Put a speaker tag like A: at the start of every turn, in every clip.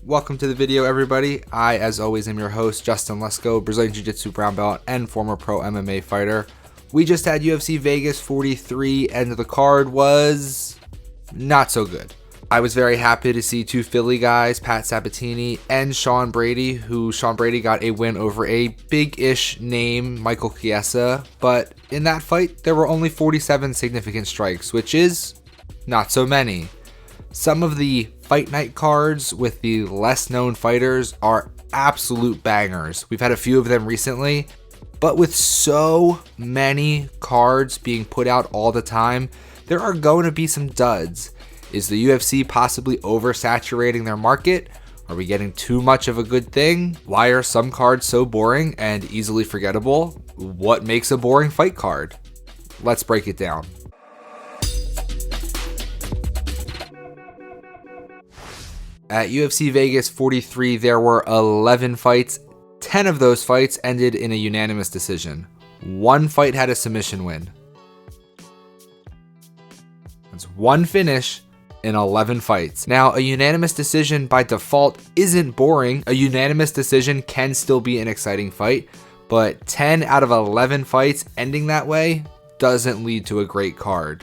A: Welcome to the video, everybody. I, as always, am your host, Justin Lesko, Brazilian Jiu-Jitsu brown belt and former pro MMA fighter. We just had UFC Vegas 43, and the card was not so good. I was very happy to see two Philly guys, Pat Sabatini and Sean Brady, Sean Brady got a win over a big-ish name, Michael Chiesa, but in that fight, there were only 47 significant strikes, which is not so many. Some of the fight night cards with the less known fighters are absolute bangers. We've had a few of them recently, but with so many cards being put out all the time, there are going to be some duds. Is the UFC possibly oversaturating their market? Are we getting too much of a good thing? Why are some cards so boring and easily forgettable? What makes a boring fight card? Let's break it down. At UFC Vegas 43, there were 11 fights. 10 of those fights ended in a unanimous decision. One fight had a submission win. That's one finish in 11 fights. Now, a unanimous decision by default isn't boring. A unanimous decision can still be an exciting fight, but 10 out of 11 fights ending that way doesn't lead to a great card.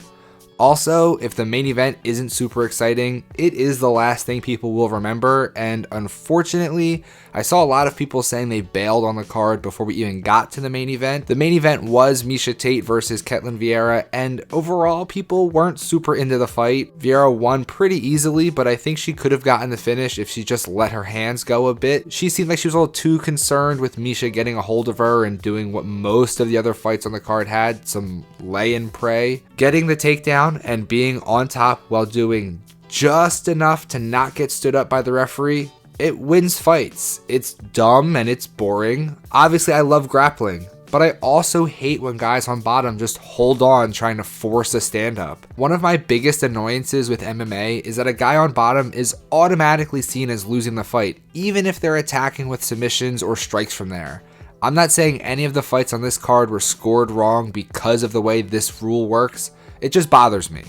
A: Also, if the main event isn't super exciting, it is the last thing people will remember, and unfortunately, I saw a lot of people saying they bailed on the card before we even got to the main event. The main event was Miesha Tate versus Ketlen Vieira, and overall, people weren't super into the fight. Vieira won pretty easily, but I think she could have gotten the finish if she just let her hands go a bit. She seemed like she was a little too concerned with Miesha getting a hold of her and doing what most of the other fights on the card had, some lay and pray. Getting the takedown and being on top while doing just enough to not get stood up by the referee, it wins fights. It's dumb and it's boring. Obviously, I love grappling, but I also hate when guys on bottom just hold on trying to force a stand-up. One of my biggest annoyances with MMA is that a guy on bottom is automatically seen as losing the fight, even if they're attacking with submissions or strikes from there. I'm not saying any of the fights on this card were scored wrong because of the way this rule works. It just bothers me.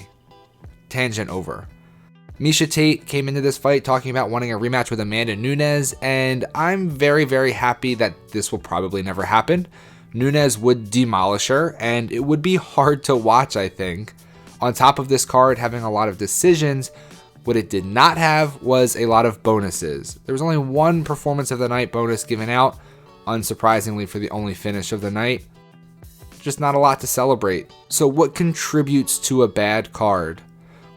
A: Tangent over. Miesha Tate came into this fight talking about wanting a rematch with Amanda Nunes, and I'm very, very happy that this will probably never happen. Nunes would demolish her, and it would be hard to watch, I think. On top of this card having a lot of decisions, what it did not have was a lot of bonuses. There was only one performance of the night bonus given out, unsurprisingly for the only finish of the night. Just not a lot to celebrate. So what contributes to a bad card?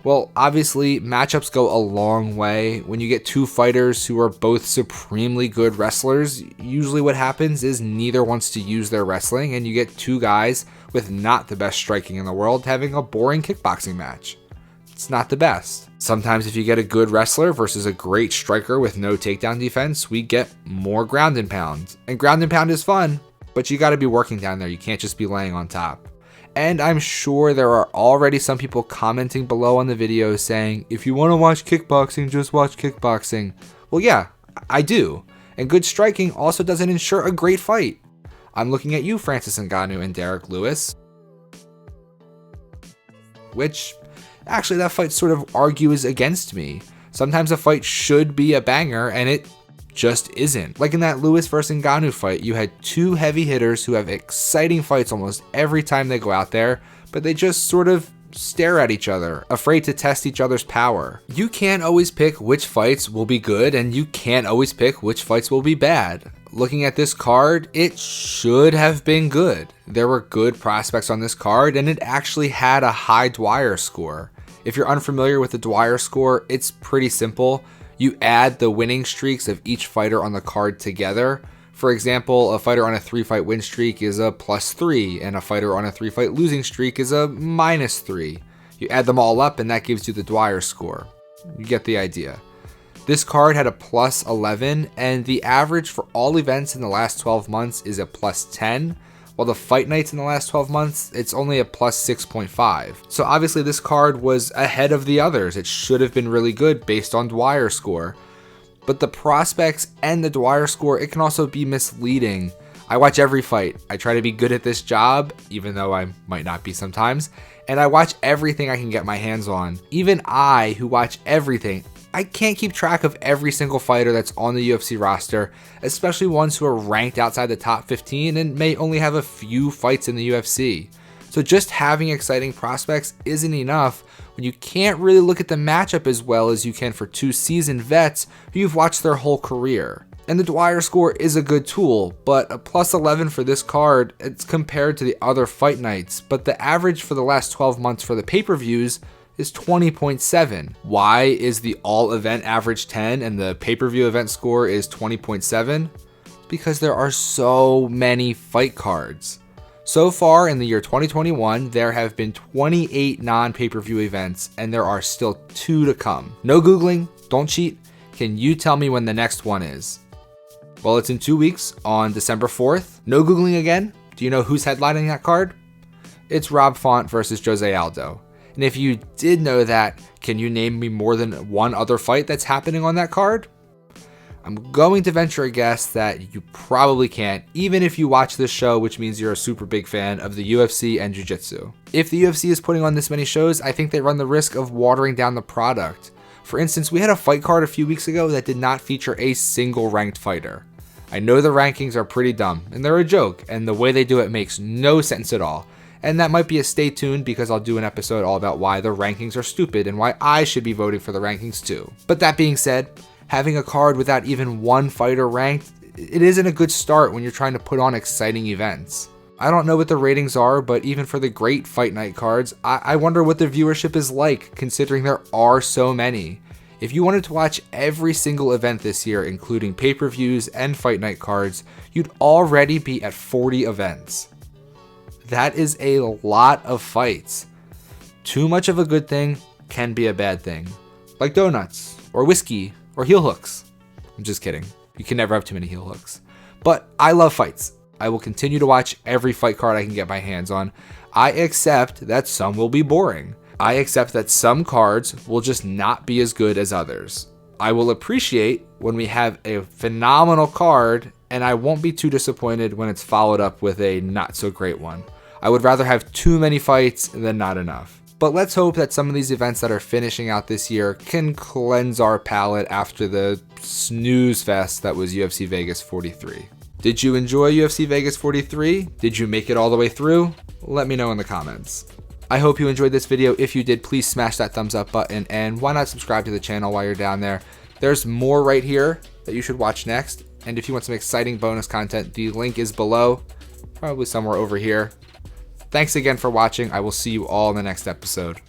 A: Well, obviously, matchups go a long way. When you get two fighters who are both supremely good wrestlers, usually what happens is neither wants to use their wrestling, and you get two guys with not the best striking in the world having a boring kickboxing match. It's not the best. Sometimes if you get a good wrestler versus a great striker with no takedown defense, we get more ground and pound. And ground and pound is fun, but you got to be working down there. You can't just be laying on top. And I'm sure there are already some people commenting below on the video saying, if you want to watch kickboxing, just watch kickboxing. Well, yeah, I do. And good striking also doesn't ensure a great fight. I'm looking at you, Francis Ngannou and Derek Lewis. Which, actually, that fight sort of argues against me. Sometimes a fight should be a banger, and it just isn't. Like in that Lewis versus Ngannou fight, you had two heavy hitters who have exciting fights almost every time they go out there, but they just sort of stare at each other, afraid to test each other's power. You can't always pick which fights will be good, and you can't always pick which fights will be bad. Looking at this card, it should have been good. There were good prospects on this card, and it actually had a high Dwyer score. If you're unfamiliar with the Dwyer score, it's pretty simple. You add the winning streaks of each fighter on the card together. For example, a fighter on a 3-fight win streak is a +3, and a fighter on a 3-fight losing streak is a -3. You add them all up, and that gives you the Dwyer score. You get the idea. This card had a +11, and the average for all events in the last 12 months is a +10. While the fight nights in the last 12 months, it's only a +6.5. So obviously this card was ahead of the others. It should have been really good based on Dwyer score. But the prospects and the Dwyer score, it can also be misleading. I watch every fight. I try to be good at this job, even though I might not be sometimes. And I watch everything I can get my hands on. Even I, who watch everything, I can't keep track of every single fighter that's on the UFC roster, especially ones who are ranked outside the top 15 and may only have a few fights in the UFC. So just having exciting prospects isn't enough when you can't really look at the matchup as well as you can for two seasoned vets who you've watched their whole career. And the Dwyer score is a good tool, but a plus 11 for this card, it's compared to the other fight nights, but the average for the last 12 months for the pay-per-views is 20.7. Why is the all event average 10 and the pay-per-view event score is 20.7? Because there are so many fight cards. So far in the year 2021, there have been 28 non-pay-per-view events, and there are still 2 to come. No Googling, don't cheat. Can you tell me when the next one is? Well, it's in 2 weeks on December 4th. No Googling again. Do you know who's headlining that card? It's Rob Font versus Jose Aldo. And if you did know that, can you name me more than one other fight that's happening on that card? I'm going to venture a guess that you probably can't, even if you watch this show, which means you're a super big fan of the UFC and Jiu-Jitsu. If the UFC is putting on this many shows, I think they run the risk of watering down the product. For instance, we had a fight card a few weeks ago that did not feature a single ranked fighter. I know the rankings are pretty dumb, and they're a joke, and the way they do it makes no sense at all. And that might be a stay tuned because I'll do an episode all about why the rankings are stupid and why I should be voting for the rankings too. But that being said, having a card without even one fighter ranked, it isn't a good start when you're trying to put on exciting events. I don't know what the ratings are, but even for the great fight night cards, I wonder what the viewership is like considering there are so many. If you wanted to watch every single event this year, including pay-per-views and fight night cards, you'd already be at 40 events. That is a lot of fights. Too much of a good thing can be a bad thing. Like donuts, or whiskey, or heel hooks. I'm just kidding. You can never have too many heel hooks. But I love fights. I will continue to watch every fight card I can get my hands on. I accept that some will be boring. I accept that some cards will just not be as good as others. I will appreciate when we have a phenomenal card, and I won't be too disappointed when it's followed up with a not so great one. I would rather have too many fights than not enough. But let's hope that some of these events that are finishing out this year can cleanse our palate after the snooze fest that was UFC Vegas 43. Did you enjoy UFC Vegas 43? Did you make it all the way through? Let me know in the comments. I hope you enjoyed this video. If you did, please smash that thumbs up button, and why not subscribe to the channel while you're down there. There's more right here that you should watch next, and if you want some exciting bonus content, the link is below, probably somewhere over here. Thanks again for watching. I will see you all in the next episode.